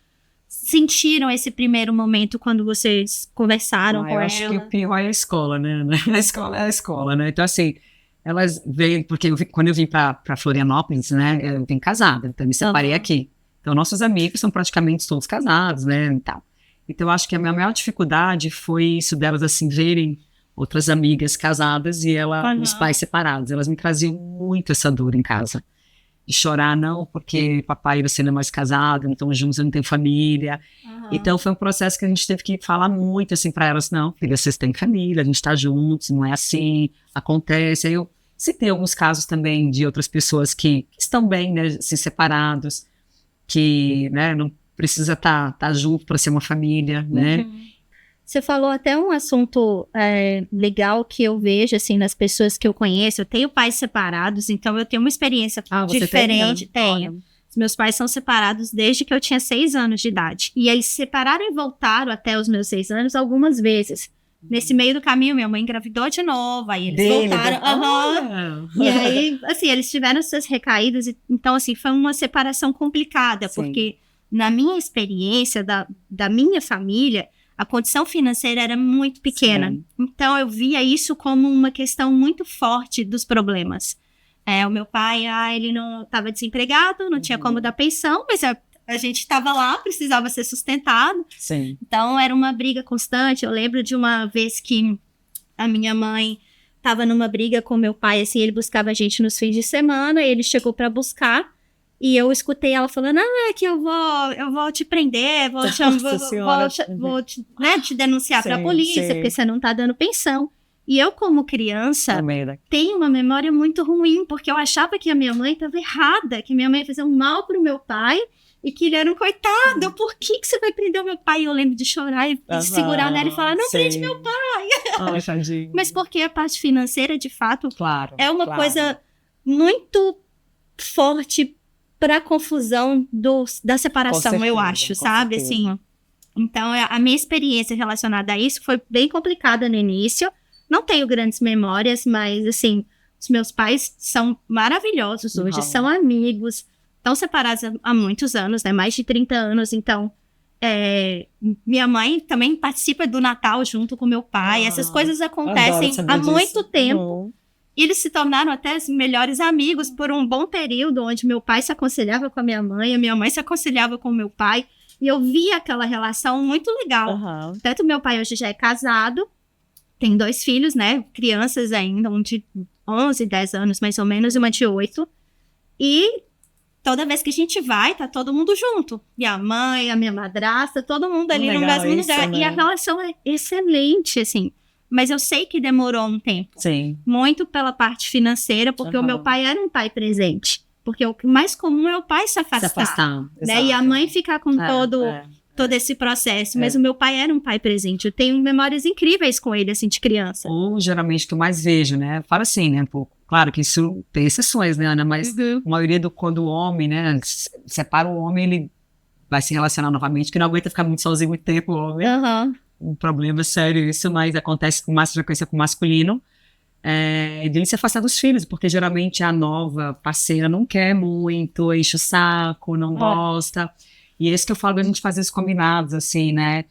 [SPEAKER 1] sentiram esse primeiro momento quando vocês conversaram com ela?
[SPEAKER 2] Eu acho que o pior é a escola, né? A escola é a escola, né? Então, assim, elas veem, porque quando eu vim para Florianópolis, né? Eu vim casada, então me separei aqui. Então, nossos amigos são praticamente todos casados, né, e tal. Então, eu acho que a minha maior dificuldade foi isso delas, assim, verem outras amigas casadas e os pais separados. Elas me traziam muito essa dor em casa. De chorar, não, porque papai e você não é mais casado, então juntos eu não tenho família. Então, foi um processo que a gente teve que falar muito, assim, para elas. Não, filha, vocês têm família, a gente tá juntos, não é assim, acontece. Aí eu citei alguns casos também de outras pessoas que estão bem, né, assim, separados, que, né, não precisa estar junto para ser uma família, né?
[SPEAKER 1] Você falou até um assunto legal que eu vejo, assim, nas pessoas que eu conheço. Eu tenho pais separados, então eu tenho uma experiência diferente. Tenho. Meus pais são separados desde que eu tinha 6 anos de idade. E aí, separaram e voltaram até os meus 6 anos algumas vezes. Nesse meio do caminho, minha mãe engravidou de novo, aí eles voltaram. E aí, assim, eles tiveram suas recaídas. Então, assim, foi uma separação complicada, porque na minha experiência, da minha família, a condição financeira era muito pequena. Sim. Então, eu via isso como uma questão muito forte dos problemas. O meu pai, ele não estava desempregado, não tinha como dar pensão, mas a gente estava lá, precisava ser sustentado.
[SPEAKER 2] Sim.
[SPEAKER 1] Então, era uma briga constante. Eu lembro de uma vez que a minha mãe estava numa briga com meu pai, assim, ele buscava a gente nos fins de semana, ele chegou para buscar, e eu escutei ela falando, é que eu vou te prender, vou te denunciar para a polícia, porque você não está dando pensão. E eu, como criança, tenho uma memória muito ruim, porque eu achava que a minha mãe estava errada, que minha mãe ia fazer um mal pro meu pai, e que ele era um coitado. Por que você vai prender o meu pai? E eu lembro de chorar e segurar nela e falar, não prende meu pai. Mas porque a parte financeira, de fato, é uma coisa muito forte para a confusão da separação, eu acho, sabe? Assim, então, a minha experiência relacionada a isso foi bem complicada no início. Não tenho grandes memórias, mas, assim, os meus pais são maravilhosos hoje, são amigos, estão separados há muitos anos, né? Mais de 30 anos, então, minha mãe também participa do Natal junto com meu pai, essas coisas acontecem há muito tempo, e eles se tornaram até melhores amigos por um bom período, onde meu pai se aconselhava com a minha mãe se aconselhava com o meu pai, e eu via aquela relação muito legal. Tanto meu pai hoje já é casado, tem 2 filhos, né, crianças ainda, um de 11, 10 anos mais ou menos, e uma de 8. E toda vez que a gente vai, tá todo mundo junto. Minha mãe, a minha madrasta, todo mundo ali no mesmo lugar. Né? E a relação é excelente, assim. Mas eu sei que demorou um tempo.
[SPEAKER 2] Sim.
[SPEAKER 1] Muito pela parte financeira, porque o meu pai era um pai presente. Porque o mais comum é o pai se afastar. Né? E a mãe ficar com todo esse processo, mas o meu pai era um pai presente, eu tenho memórias incríveis com ele, assim, de criança.
[SPEAKER 2] Ou, geralmente, o que eu mais vejo, né, fala assim, né, pô, claro que isso tem exceções, né, Ana, mas a maioria quando o homem, né, separa o homem, ele vai se relacionar novamente, que não aguenta ficar muito sozinho muito tempo, o homem. Um problema sério isso, mas acontece com mais frequência com o masculino, dele se afastar dos filhos, porque geralmente a nova parceira não quer muito, enche o saco, não gosta. E é isso que eu falo da gente fazer os combinados, assim, né?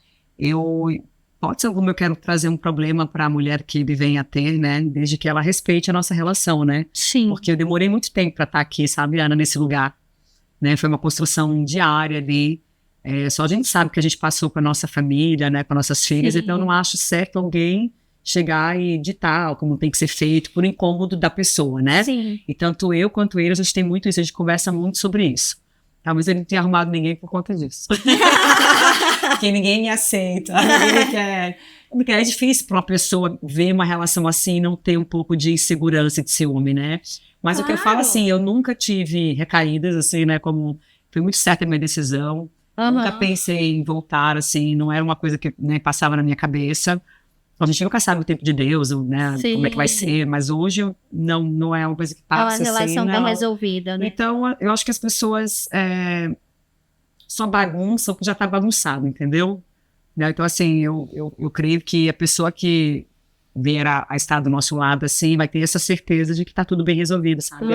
[SPEAKER 2] Pode ser como eu quero trazer um problema para a mulher que ele venha a ter, né? Desde que ela respeite a nossa relação, né?
[SPEAKER 1] Sim.
[SPEAKER 2] Porque eu demorei muito tempo para estar aqui, sabe, Ana, nesse lugar. Né? Foi uma construção diária ali. Só a gente sabe que a gente passou com a nossa família, né? Com nossas filhas. Sim. Então, eu não acho certo alguém chegar e ditar como tem que ser feito por incômodo da pessoa, né?
[SPEAKER 1] Sim.
[SPEAKER 2] E tanto eu quanto ele, a gente tem muito isso, a gente conversa muito sobre isso. Talvez ele não tenha arrumado ninguém por conta disso. Porque ninguém me aceita, ninguém me quer. Porque é difícil para uma pessoa ver uma relação assim e não ter um pouco de insegurança e de ciúme, né? Mas o que eu falo assim, eu nunca tive recaídas, assim, né? Como foi muito certa a minha decisão. Nunca pensei em voltar, assim, não era uma coisa que, né, passava na minha cabeça. A gente nunca sabe o tempo de Deus, né? Sim. Como é que vai ser, mas hoje não é uma coisa que passa assim. É uma relação
[SPEAKER 1] bem resolvida, né?
[SPEAKER 2] Então, eu acho que as pessoas só bagunçam porque já tá bagunçado, entendeu? Então, assim, eu creio que a pessoa que vier a estar do nosso lado, assim, vai ter essa certeza de que tá tudo bem resolvido, sabe?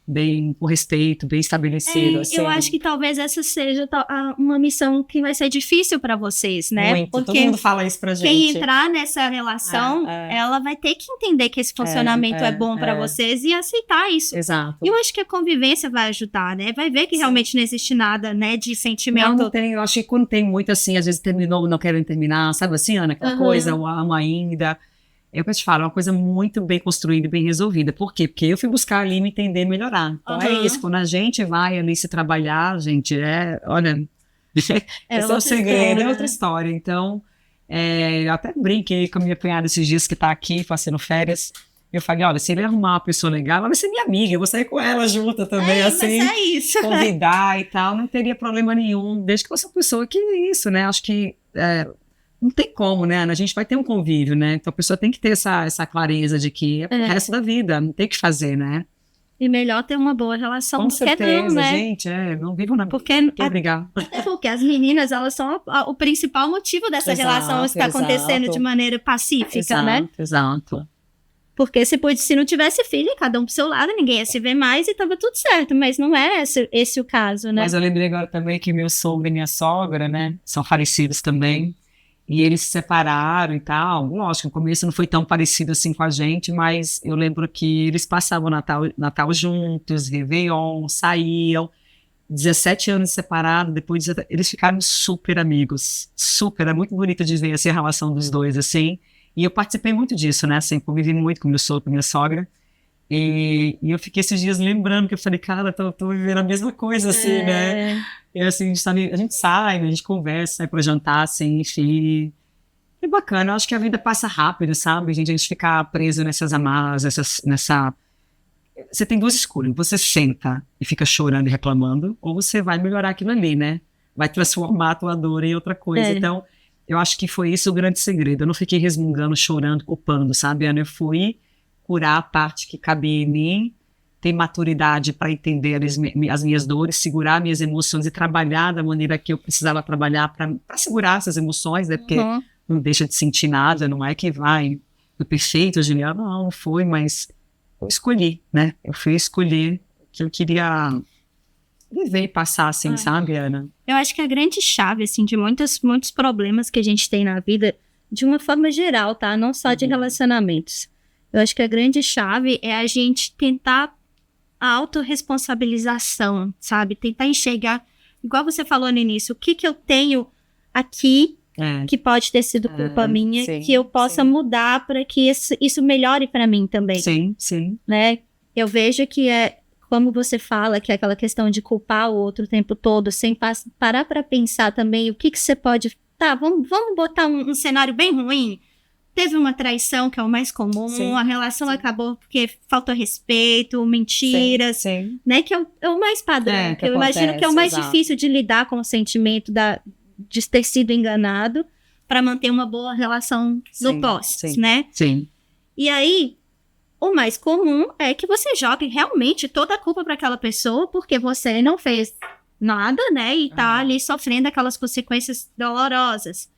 [SPEAKER 2] Bem com respeito, bem estabelecido. Assim.
[SPEAKER 1] Eu acho que talvez essa seja uma missão que vai ser difícil para vocês, né?
[SPEAKER 2] Muito, porque todo mundo fala isso pra gente.
[SPEAKER 1] Quem entrar nessa relação, ela vai ter que entender que esse funcionamento é bom para vocês e aceitar isso.
[SPEAKER 2] Exato.
[SPEAKER 1] E eu acho que a convivência vai ajudar, né? Vai ver que realmente não existe nada, né, de sentimento.
[SPEAKER 2] Não tem, eu acho que quando tem muito assim, às vezes terminou, não querem terminar, sabe assim, Ana? Aquela coisa, eu amo ainda. Eu te falo, é uma coisa muito bem construída e bem resolvida. Por quê? Porque eu fui buscar ali me entender e melhorar. Então é isso, quando a gente vai ali se trabalhar, gente, olha, esse é o segredo, é outra história. Então, eu até brinquei com a minha cunhada esses dias que tá aqui, fazendo férias. Eu falei, olha, se ele arrumar uma pessoa legal, ela vai ser minha amiga, eu vou sair com ela junto também, assim.
[SPEAKER 1] Mas é isso.
[SPEAKER 2] Convidar e tal, não teria problema nenhum, desde que fosse uma pessoa que é isso, né? Acho que... não tem como, né, Ana? A gente vai ter um convívio, né? Então a pessoa tem que ter essa clareza de que é o resto da vida, não tem o que fazer, né?
[SPEAKER 1] E melhor ter uma boa relação,
[SPEAKER 2] Com
[SPEAKER 1] porque
[SPEAKER 2] certeza,
[SPEAKER 1] não, né?
[SPEAKER 2] gente, não vivo na...
[SPEAKER 1] Porque,
[SPEAKER 2] Quer brigar.
[SPEAKER 1] porque as meninas, elas são o principal motivo dessa relação estar acontecendo de maneira pacífica, né?
[SPEAKER 2] Exato.
[SPEAKER 1] Porque se não tivesse filho, cada um pro seu lado, ninguém ia se ver mais e tava tudo certo. Mas não é esse o caso, né?
[SPEAKER 2] Mas eu lembrei agora também que meu sogro e minha sogra, né, são falecidos também. E eles se separaram e tal. Lógico, no começo não foi tão parecido assim com a gente, mas eu lembro que eles passavam Natal juntos, Réveillon, saíam. 17 anos separados, depois eles ficaram super amigos. Super, é muito bonito de ver assim, a relação dos dois, assim. E eu participei muito disso, né? Assim, convivi muito com meu sogro, com minha sogra. E eu fiquei esses dias lembrando que eu falei, cara, tô vivendo a mesma coisa, assim, né? E assim, a gente sai, né? A gente conversa, sai pra jantar, assim, enfim. É bacana, eu acho que a vida passa rápido, sabe? A gente fica preso nessas amarras, nessa... Você tem duas escolhas, você senta e fica chorando e reclamando, ou você vai melhorar aquilo ali, né? Vai transformar a tua dor em outra coisa. Então, eu acho que foi isso o grande segredo. Eu não fiquei resmungando, chorando, culpando, sabe, Ana? Eu fui curar a parte que cabia em mim, ter maturidade para entender as minhas dores, segurar minhas emoções e trabalhar da maneira que eu precisava trabalhar para segurar essas emoções, né? Porque não deixa de sentir nada, não é que vai do perfeito, Juliana, não foi, mas eu escolhi, né? Eu fui escolher que eu queria viver e passar, assim, sabe, Ana?
[SPEAKER 1] Eu acho que a grande chave, assim, de muitos problemas que a gente tem na vida, de uma forma geral, tá? Não só de relacionamentos. Eu acho que a grande chave é a gente tentar a autorresponsabilização, sabe? Tentar enxergar, igual você falou no início, o que eu tenho aqui que pode ter sido culpa minha, que eu possa mudar para que isso melhore para mim também.
[SPEAKER 2] Sim.
[SPEAKER 1] Né? Eu vejo que como você fala, que é aquela questão de culpar o outro o tempo todo, sem parar para pensar também o que você pode... Tá, vamos botar um cenário bem ruim. Teve uma traição, que é o mais comum, a relação acabou porque faltou respeito, mentiras, né? Que é o mais padrão, que eu imagino que é o mais difícil de lidar com o sentimento de ter sido enganado para manter uma boa relação no pós, né? E aí, o mais comum é que você jogue realmente toda a culpa para aquela pessoa porque você não fez nada, né? E tá ali sofrendo aquelas consequências dolorosas.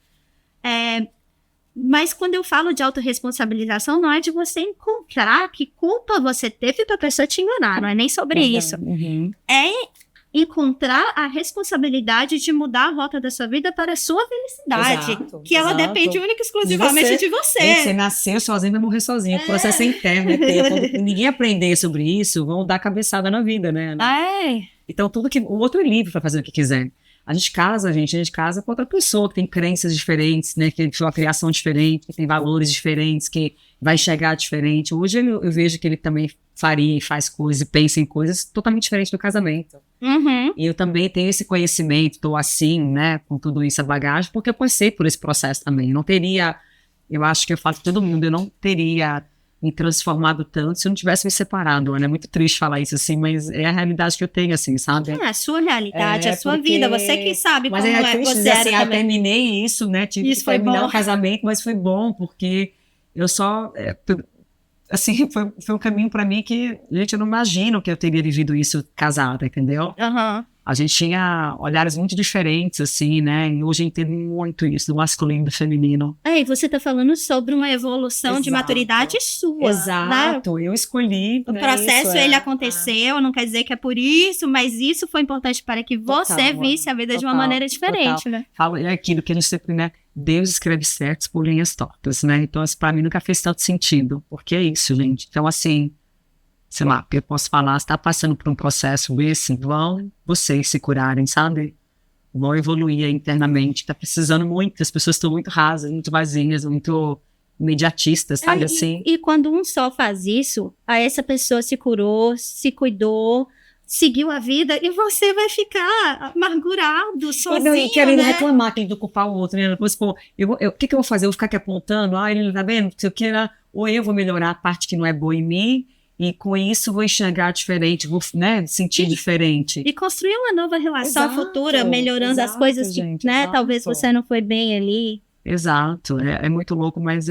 [SPEAKER 1] Mas quando eu falo de autorresponsabilização, não é de você encontrar que culpa você teve pra pessoa te enganar, não é nem sobre isso. É encontrar a responsabilidade de mudar a rota da sua vida para a sua felicidade. Que ela depende única e exclusivamente de você.
[SPEAKER 2] Você nasceu sozinho, vai morrer sozinho. O processo interno é teu. Quando ninguém aprender sobre isso, vão dar cabeçada na vida, né? Então, o outro é livre para fazer o que quiser. A gente casa com outra pessoa que tem crenças diferentes, né? Que tem uma criação diferente, que tem valores diferentes, que vai enxergar diferente. Hoje eu vejo que ele também faria e faz coisas e pensa em coisas totalmente diferentes do casamento. E eu também tenho esse conhecimento, tô assim, né? Com tudo isso, a bagagem, porque eu passei por esse processo também. Eu não teria, eu acho que eu falo com todo mundo, eu não teria me transformado tanto se eu não tivesse me separado, né? É muito triste falar isso assim, mas é a realidade que eu tenho, assim, sabe?
[SPEAKER 1] É a sua realidade, a sua vida, você que sabe
[SPEAKER 2] mas
[SPEAKER 1] como
[SPEAKER 2] triste
[SPEAKER 1] você
[SPEAKER 2] dizer
[SPEAKER 1] era
[SPEAKER 2] assim,
[SPEAKER 1] também.
[SPEAKER 2] Terminei isso, né? Tive
[SPEAKER 1] isso
[SPEAKER 2] que terminar
[SPEAKER 1] bom.
[SPEAKER 2] o casamento, mas foi bom, porque eu só... assim, foi um caminho pra mim que, gente, eu não imagino que eu teria vivido isso casada, entendeu? A gente tinha olhares muito diferentes, assim, né? E hoje eu entendo muito isso, do masculino e do feminino.
[SPEAKER 1] E você tá falando sobre uma evolução de maturidade sua.
[SPEAKER 2] Exato, né? Eu escolhi.
[SPEAKER 1] O processo, ele aconteceu, não quer dizer que é por isso, mas isso foi importante para que você visse a vida de uma maneira diferente, né?
[SPEAKER 2] É aquilo que a gente sempre, né? Deus escreve certos por linhas tortas, né? Então, isso pra mim nunca fez tanto sentido, porque é isso, gente. Então, assim, sei lá, eu posso falar, você tá passando por um processo esse, vão vocês se curarem, sabe? Vão evoluir internamente, tá precisando muito, as pessoas estão muito rasas, muito vazias, muito imediatistas, sabe, assim?
[SPEAKER 1] E quando um só faz isso, aí essa pessoa se curou, se cuidou, seguiu a vida, e você vai ficar amargurado, sozinho,
[SPEAKER 2] e querendo reclamar, querendo culpar o outro, né? Depois, pô, o que eu vou fazer? Eu vou ficar aqui apontando, ele não tá vendo, não sei o que, né? Ou eu vou melhorar a parte que não é boa em mim, e com isso vou enxergar diferente, vou, né, sentir diferente.
[SPEAKER 1] E construir uma nova relação futura, melhorando as coisas que, né, talvez você não foi bem ali.
[SPEAKER 2] Exato, é muito louco, mas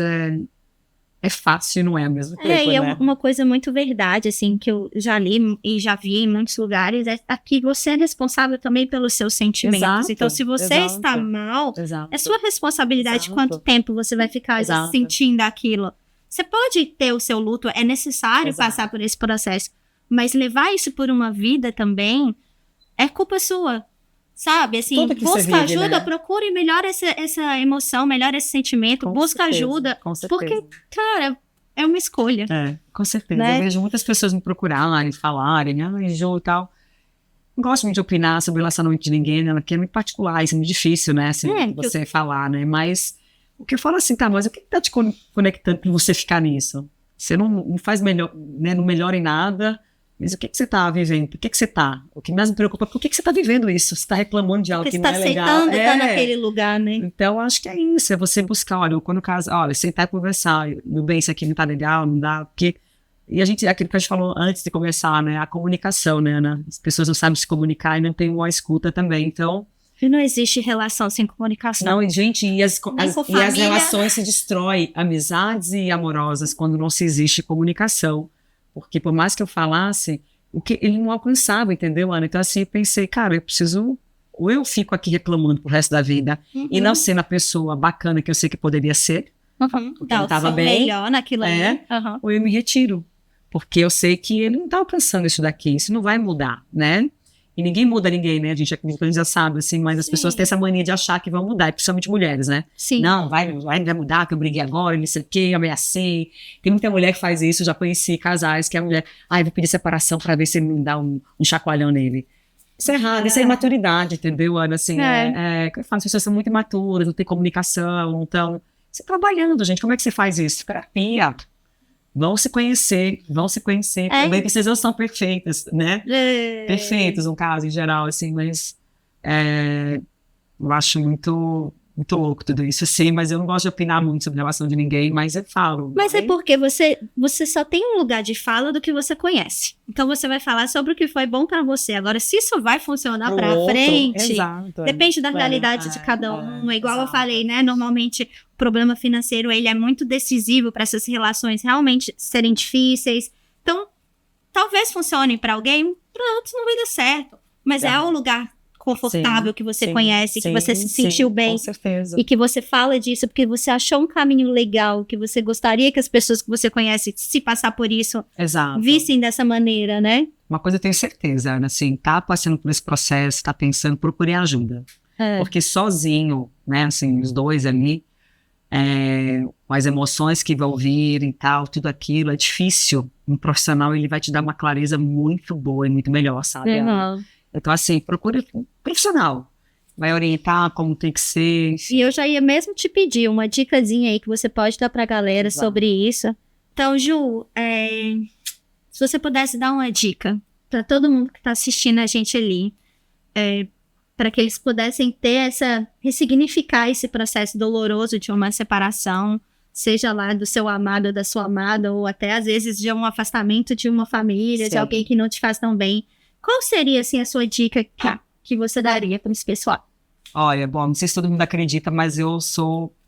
[SPEAKER 2] é fácil e não é ao mesmo tempo,
[SPEAKER 1] e é
[SPEAKER 2] né?
[SPEAKER 1] uma coisa muito verdade, assim, que eu já li e já vi em muitos lugares, é que você é responsável também pelos seus sentimentos.
[SPEAKER 2] Exato,
[SPEAKER 1] Então, se você está mal, é sua responsabilidade quanto tempo você vai ficar sentindo aquilo. Você pode ter o seu luto, é necessário passar por esse processo, mas levar isso por uma vida também é culpa sua. Sabe, assim, busca ajuda, né? Procure melhor essa emoção, melhor esse sentimento, busca ajuda, porque, cara, é uma escolha.
[SPEAKER 2] Com certeza.
[SPEAKER 1] Né?
[SPEAKER 2] Eu vejo muitas pessoas me procurarem, falarem, Ju e tal. Não gosto muito de opinar sobre o relacionamento de ninguém, né? Porque é muito particular, isso é muito difícil, né? Assim, você falar, né? Mas o que eu falo assim, tá, mas o que tá te conectando pra você ficar nisso? Você não faz melhor, né? Não melhora em nada. Mas o que você está vivendo? Por que você está? O que mais me preocupa é por que você está vivendo isso? Você está reclamando de algo que não é legal.
[SPEAKER 1] Porque você está aceitando estar naquele lugar, né?
[SPEAKER 2] Então, acho que é isso. É você buscar, sentar e conversar. Meu bem, isso aqui não está legal, não dá. Porque... E aquilo que a gente falou antes de conversar, né? A comunicação, né, Ana? As pessoas não sabem se comunicar e não tem uma escuta também. Então...
[SPEAKER 1] E não existe relação sem comunicação.
[SPEAKER 2] Não, gente, e as relações se destroem. Amizades e amorosas quando não se existe comunicação. Porque por mais que eu falasse, ele não alcançava, entendeu, Ana? Então assim, eu pensei, cara, eu preciso, ou eu fico aqui reclamando pro resto da vida, e não sendo a pessoa bacana que eu sei que poderia ser, porque ele estava bem,
[SPEAKER 1] melhor naquilo ali.
[SPEAKER 2] Ou eu me retiro, porque eu sei que ele não está alcançando isso daqui, isso não vai mudar, né? E ninguém muda ninguém, né? A gente já sabe, assim, mas as pessoas têm essa mania de achar que vão mudar, principalmente mulheres, né?
[SPEAKER 1] Sim.
[SPEAKER 2] Não, vai mudar, que eu briguei agora, não sei o quê, eu ameacei. Tem muita mulher que faz isso, já conheci casais que a mulher, eu vou pedir separação pra ver se ele me dá um chacoalhão nele. Isso é errado, isso é imaturidade, entendeu, Ana? Assim, as pessoas são muito imaturas, não tem comunicação, então... Você trabalhando, gente, como é que você faz isso? Terapia. Vão se conhecer. Também vocês não são perfeitas, né? Perfeitos, no caso, em geral, assim, mas eu acho muito louco tudo isso, assim, mas eu não gosto de opinar muito sobre a relação de ninguém, mas eu falo.
[SPEAKER 1] Mas é porque você só tem um lugar de fala do que você conhece. Então você vai falar sobre o que foi bom pra você. Agora, se isso vai funcionar pra frente, depende da realidade de cada um. Igual eu falei, né? Normalmente, o problema financeiro, ele é muito decisivo para essas relações realmente serem difíceis. Então, talvez funcione pra alguém, pra outros não vai dar certo. Mas é um lugar confortável, que você conhece, que você se sentiu bem,
[SPEAKER 2] com certeza.
[SPEAKER 1] E que você fala disso porque você achou um caminho legal, que você gostaria que as pessoas que você conhece, se passar por isso, vissem dessa maneira, né?
[SPEAKER 2] Uma coisa eu tenho certeza, Ana, assim, tá passando por esse processo, tá pensando, procure ajuda. Porque sozinho, né, assim, os dois ali, com as emoções que vão vir e tal, tudo aquilo, é difícil. Um profissional, ele vai te dar uma clareza muito boa e muito melhor, sabe? Então, assim, procure um profissional. Vai orientar como tem que ser.
[SPEAKER 1] E eu já ia mesmo te pedir uma dicasinha aí que você pode dar pra galera sobre isso. Então, Ju, se você pudesse dar uma dica pra todo mundo que tá assistindo a gente ali, para que eles pudessem ressignificar esse processo doloroso de uma separação, seja lá do seu amado ou da sua amada, ou até às vezes de um afastamento de uma família, de alguém que não te faz tão bem. Qual seria, assim, a sua dica que você daria para esse pessoal?
[SPEAKER 2] Olha, bom, não sei se todo mundo acredita, mas eu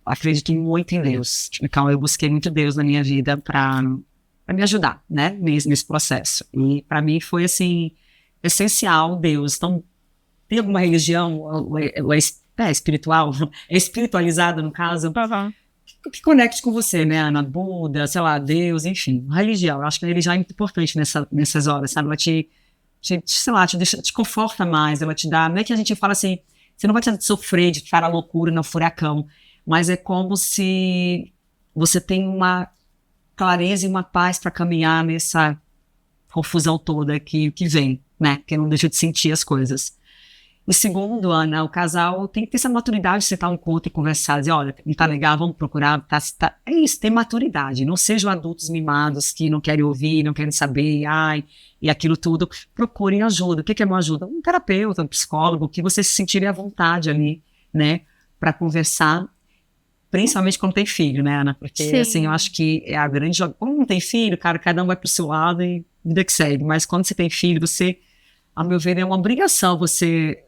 [SPEAKER 2] acredito muito em Deus. Então, eu busquei muito Deus na minha vida para me ajudar, né, nesse processo. E para mim foi, assim, essencial Deus. Então, tem alguma religião, é espiritual, é espiritualizada, no caso, que conecte com você, né, Ana? Buda, sei lá, Deus, enfim, religião. Eu acho que a religião é muito importante nessas horas, sabe? Ela te conforta mais, ela te dá, não é que a gente fala assim, você não vai te sofrer de ficar a loucura no furacão, mas é como se você tem uma clareza e uma paz para caminhar nessa confusão toda que vem, né, que não deixa de sentir as coisas. E segundo, Ana, o casal tem que ter essa maturidade de sentar um encontro e conversar, dizer, olha, não tá legal, vamos procurar, é isso, ter maturidade, não sejam adultos mimados que não querem ouvir, não querem saber, e aquilo tudo. Procurem ajuda. O que é uma ajuda? Um terapeuta, um psicólogo, que você se sentirem à vontade ali, né, para conversar, principalmente quando tem filho, né, Ana? Porque, assim, eu acho que é a grande jogada. Quando não tem filho, cara, cada um vai pro seu lado e vida que segue, mas quando você tem filho, você, a meu ver, é uma obrigação você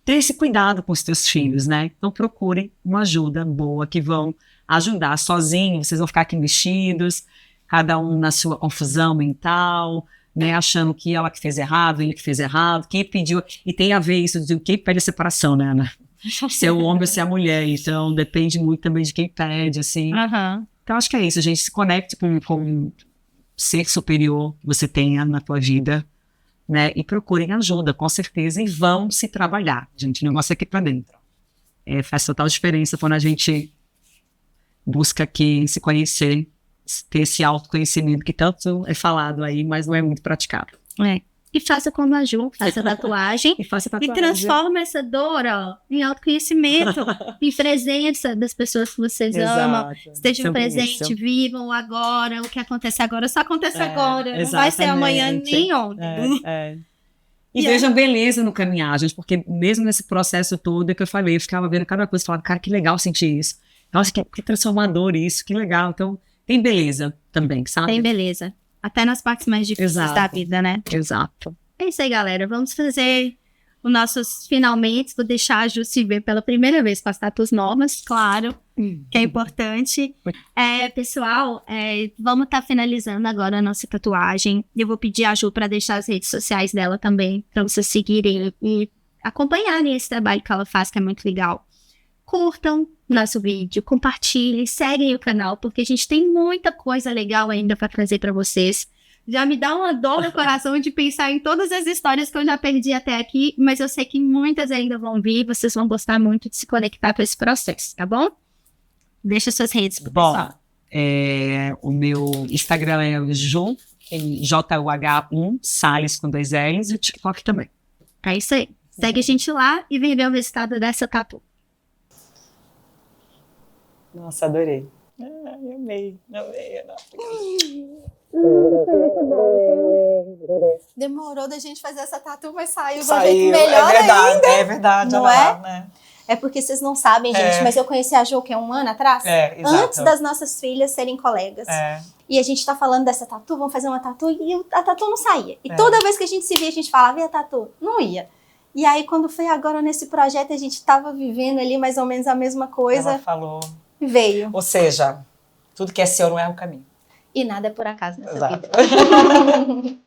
[SPEAKER 2] ter esse cuidado com os teus filhos, né? Então procurem uma ajuda boa, que vão ajudar. Sozinho, vocês vão ficar aqui mexidos, cada um na sua confusão mental, né, achando que ela que fez errado, ele que fez errado, quem pediu, e tem a ver isso de quem pede a separação, né, Ana? Se é o homem ou se é a mulher, então depende muito também de quem pede, assim. Então acho que é isso, gente, se conecte com um ser superior que você tenha na tua vida, né, e procurem ajuda, com certeza, e vão se trabalhar, gente, o negócio é aqui pra dentro. Faz total diferença quando a gente busca aqui se conhecer, ter esse autoconhecimento que tanto é falado aí, mas não é muito praticado.
[SPEAKER 1] E faça como a Ju, faça tatuagem e transforma essa dor, ó, em autoconhecimento, em presença das pessoas que vocês amam. Estejam presentes, vivam agora, o que acontece agora só acontece agora, não vai ser amanhã nem ontem.
[SPEAKER 2] E vejam beleza no caminhar, gente, porque mesmo nesse processo todo que eu falei, eu ficava vendo cada coisa e falava, cara, que legal sentir isso. Nossa, que transformador isso, que legal. Então, tem beleza também, sabe?
[SPEAKER 1] Tem beleza. Até nas partes mais difíceis da vida, né?
[SPEAKER 2] Exato.
[SPEAKER 1] É isso aí, galera. Vamos fazer os nossos finalmente. Vou deixar a Ju se ver pela primeira vez com as tatuas novas, claro, que é importante. Pessoal, vamos estar finalizando agora a nossa tatuagem. Eu vou pedir a Ju para deixar as redes sociais dela também, para vocês seguirem e acompanharem esse trabalho que ela faz, que é muito legal. Curtam nosso vídeo, compartilhem, seguem o canal, porque a gente tem muita coisa legal ainda para trazer para vocês. Já me dá uma dor no coração de pensar em todas as histórias que eu já perdi até aqui, mas eu sei que muitas ainda vão vir, vocês vão gostar muito de se conectar com esse processo, tá bom? Deixa suas redes pro pessoal.
[SPEAKER 2] O meu Instagram é JUH1, Salles com 2 L's, e o TikTok também.
[SPEAKER 1] É isso aí. Segue a gente lá e vem ver o resultado dessa tatu.
[SPEAKER 3] Nossa, adorei. Amei.
[SPEAKER 4] Demorou da gente fazer essa tatu, mas saiu de um jeito melhor ainda.
[SPEAKER 3] É verdade,
[SPEAKER 4] não é? Né? É porque vocês não sabem, gente, mas eu conheci a Jo, que é 1 ano atrás, antes das nossas filhas serem colegas. E a gente tá falando dessa tatu, vamos fazer uma tatu, e a tatu não saía. E toda vez que a gente se via, a gente falava, e a tatu? Não ia. E aí, quando foi agora nesse projeto, a gente tava vivendo ali mais ou menos a mesma coisa.
[SPEAKER 3] Ela falou.
[SPEAKER 4] Veio.
[SPEAKER 3] Ou seja, tudo que é seu não é o caminho.
[SPEAKER 4] E nada é por acaso nessa
[SPEAKER 3] Exato.
[SPEAKER 4] vida.